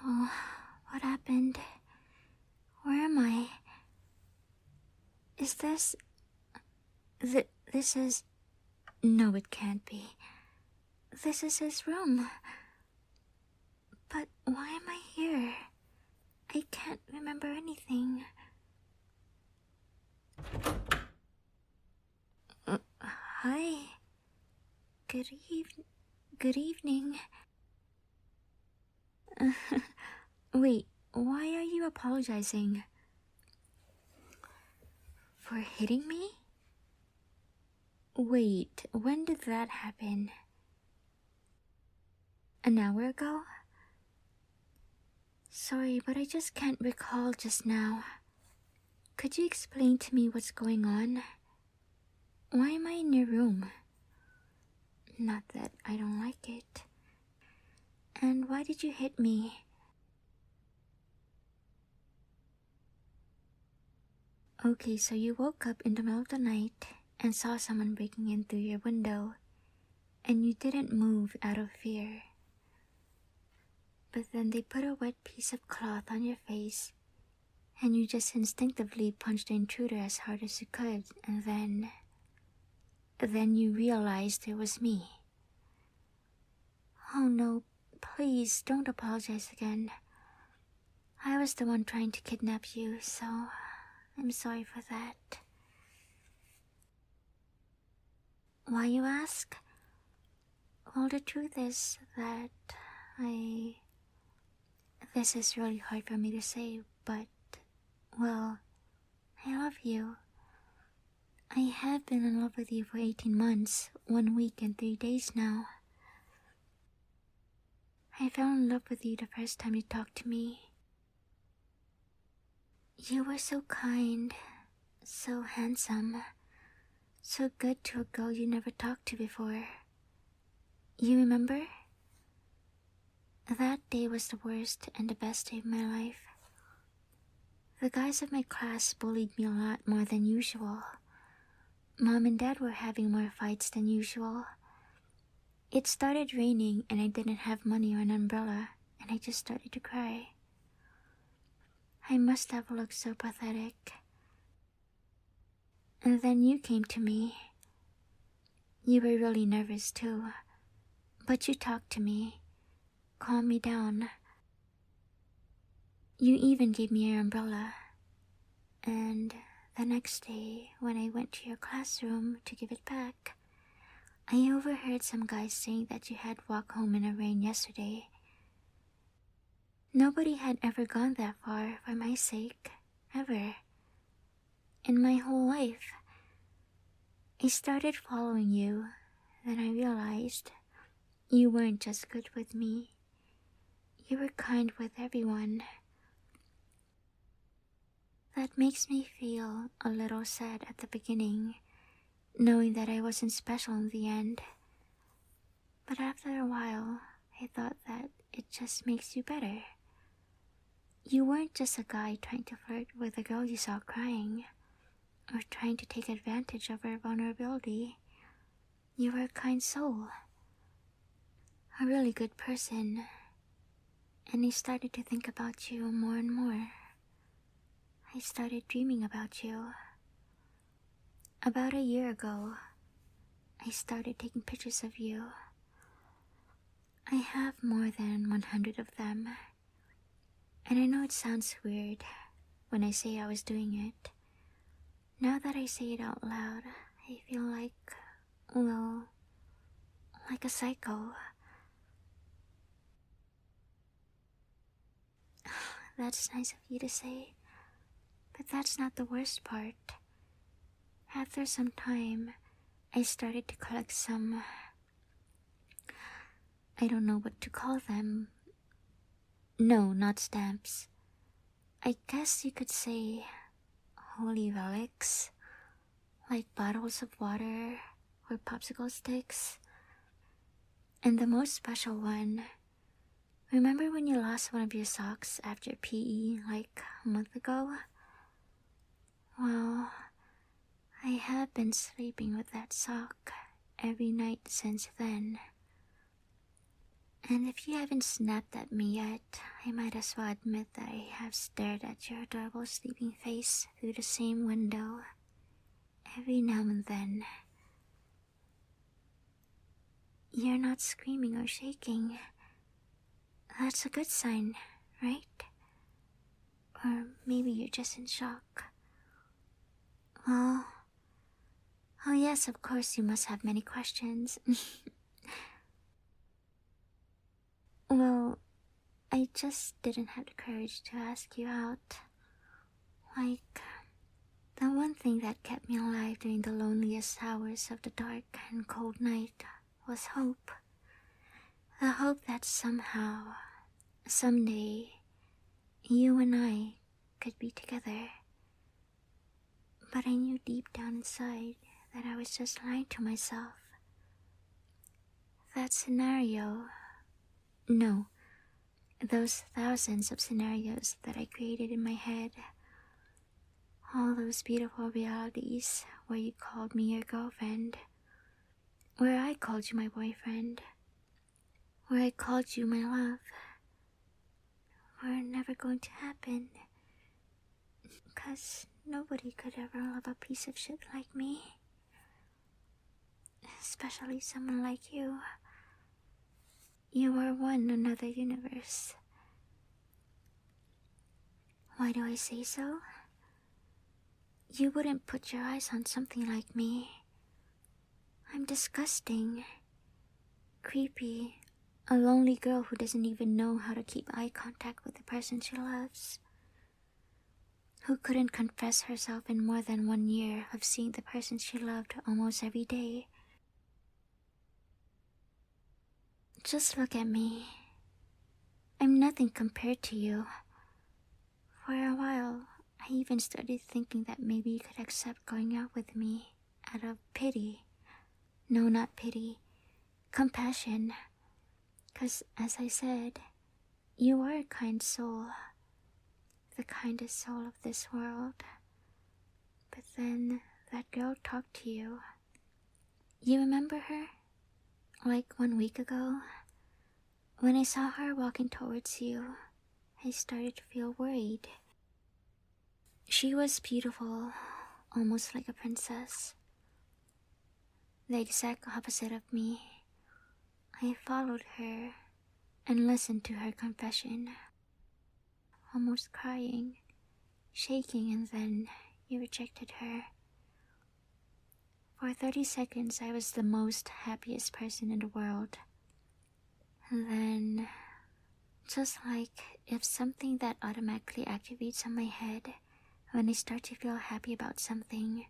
Oh, what happened? Where am I? Is this... This is... No, it can't be. This is his room. But why am I here? I can't remember anything. Hi. Good evening. Wait, why are you apologizing? For hitting me? Wait, when did that happen? An hour ago? Sorry, but I just can't recall just now. Could you explain to me what's going on? Why am I in your room? Not that I don't like it. And why did you hit me? Okay, so you woke up in the middle of the night and saw someone breaking in through your window, and you didn't move out of fear. But then they put a wet piece of cloth on your face, and you just instinctively punched the intruder as hard as you could, and then you realized it was me. Oh no, please don't apologize again. I was the one trying to kidnap you, so I'm sorry for that. Why, you ask? Well, the truth is that this is really hard for me to say, but, well, I love you. I have been in love with you for 18 months, 1 week and 3 days now. I fell in love with you the first time you talked to me. You were so kind, so handsome, so good to a girl you never talked to before. You remember? That day was the worst and the best day of my life. The guys of my class bullied me a lot more than usual. Mom and Dad were having more fights than usual. It started raining and I didn't have money or an umbrella, and I just started to cry. I must have looked so pathetic. And then you came to me. You were really nervous too, but you talked to me, calmed me down. You even gave me your umbrella. And the next day, when I went to your classroom to give it back, I overheard some guys saying that you had walked home in the rain yesterday. Nobody had ever gone that far for my sake, ever. In my whole life. I started following you, then I realized you weren't just good with me. You were kind with everyone. That makes me feel a little sad at the beginning, knowing that I wasn't special in the end. But after a while, I thought that it just makes you better. You weren't just a guy trying to flirt with a girl you saw crying, or trying to take advantage of her vulnerability. You were a kind soul, a really good person, and I started to think about you more and more. I started dreaming about you. About a year ago, I started taking pictures of you. I have more than 100 of them, and I know it sounds weird when I say I was doing it. Now that I say it out loud, I feel like, well, like a psycho. That's nice of you to say, but that's not the worst part. After some time, I started to collect some... I don't know what to call them. No, not stamps. I guess you could say holy relics, like bottles of water or popsicle sticks. And the most special one, remember when you lost one of your socks after PE like a month ago? Well, I have been sleeping with that sock every night since then. And if you haven't snapped at me yet, I might as well admit that I have stared at your adorable sleeping face through the same window every now and then. You're not screaming or shaking. That's a good sign, right? Or maybe you're just in shock. Well, oh yes, of course you must have many questions. Well, I just didn't have the courage to ask you out. Like, the one thing that kept me alive during the loneliest hours of the dark and cold night was hope. The hope that somehow, someday, you and I could be together. But I knew deep down inside that I was just lying to myself. That scenario... No, those thousands of scenarios that I created in my head. All those beautiful realities where you called me your girlfriend, where I called you my boyfriend, where I called you my love, were never going to happen. 'Cause nobody could ever love a piece of shit like me. Especially someone like you. You are one another universe. Why do I say so? You wouldn't put your eyes on something like me. I'm disgusting, creepy, a lonely girl who doesn't even know how to keep eye contact with the person she loves, who couldn't confess herself in more than 1 year of seeing the person she loved almost every day. Just look at me. I'm nothing compared to you. For a while, I even started thinking that maybe you could accept going out with me out of pity. No, not pity. Compassion. 'Cause as I said, you are a kind soul. The kindest soul of this world. But then that girl talked to you. You remember her? Like 1 week ago? When I saw her walking towards you, I started to feel worried. She was beautiful, almost like a princess. The exact opposite of me. I followed her and listened to her confession, almost crying, shaking, and then you rejected her. For 30 seconds, I was the most happiest person in the world. And then, just like if something that automatically activates on my head when I start to feel happy about something,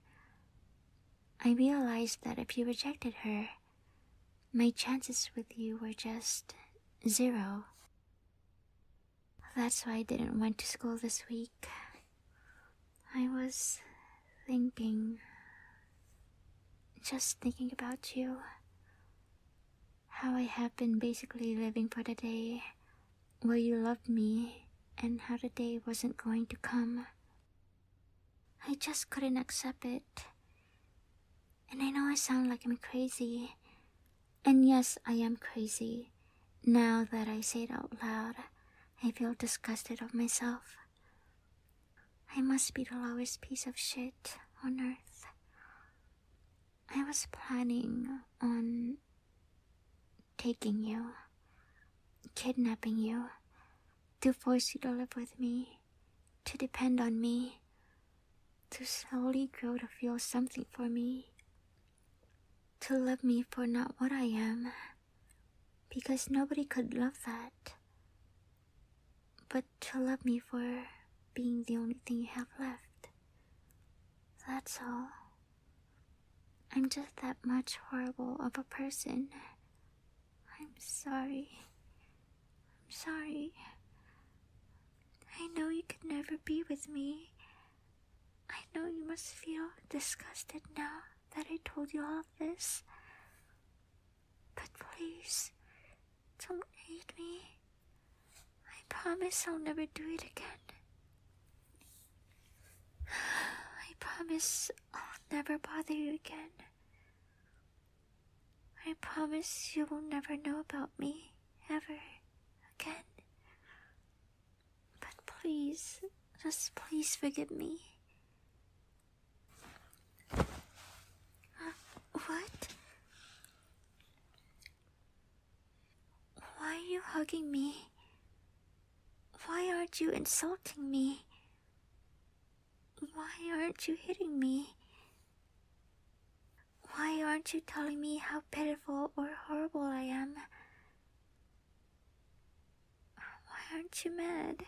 I realized that if you rejected her, my chances with you were just 0. That's why I didn't went to school this week. I was just thinking about you. How I have been basically living for the day where you loved me and how the day wasn't going to come. I just couldn't accept it. And I know I sound like I'm crazy. And yes, I am crazy. Now that I say it out loud, I feel disgusted of myself. I must be the lowest piece of shit on earth. I was planning on taking you, kidnapping you, to force you to live with me, to depend on me, to slowly grow to feel something for me, to love me for not what I am, because nobody could love that, but to love me for being the only thing you have left. That's all. I'm just that much horrible of a person. I'm sorry. I'm sorry. I know you could never be with me. I know you must feel disgusted now that I told you all of this. But please, don't hate me. I promise I'll never do it again. I promise I'll never bother you again. I promise you will never know about me ever again. But please, just please forgive me. What? Why are you hugging me? Why aren't you insulting me? Why aren't you hitting me? Why aren't you telling me how pitiful or horrible I am? Why aren't you mad?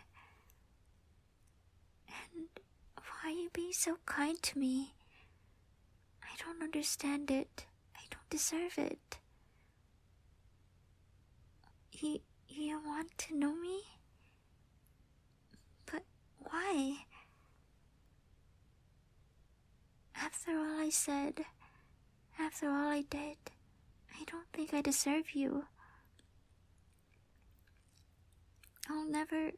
And why are you being so kind to me? I don't understand it. I don't deserve it. You want to know me? But why? After all I said, after all I did, I don't think I deserve you. I'll never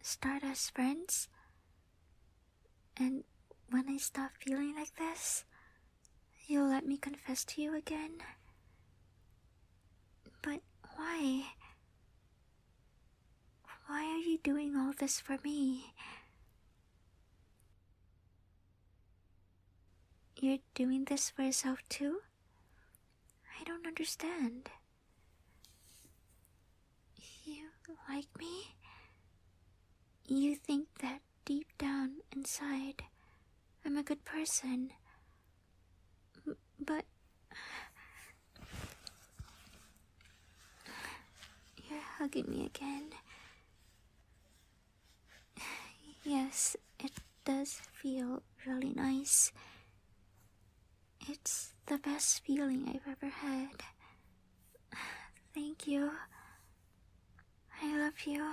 start as friends. And when I stop feeling like this, you'll let me confess to you again. But why? Why are you doing all this for me? You're doing this for yourself too? I don't understand. You like me? You think that deep down inside I'm a good person. But you're hugging me again. Yes, it does feel really nice. It's the best feeling I've ever had. Thank you. I love you.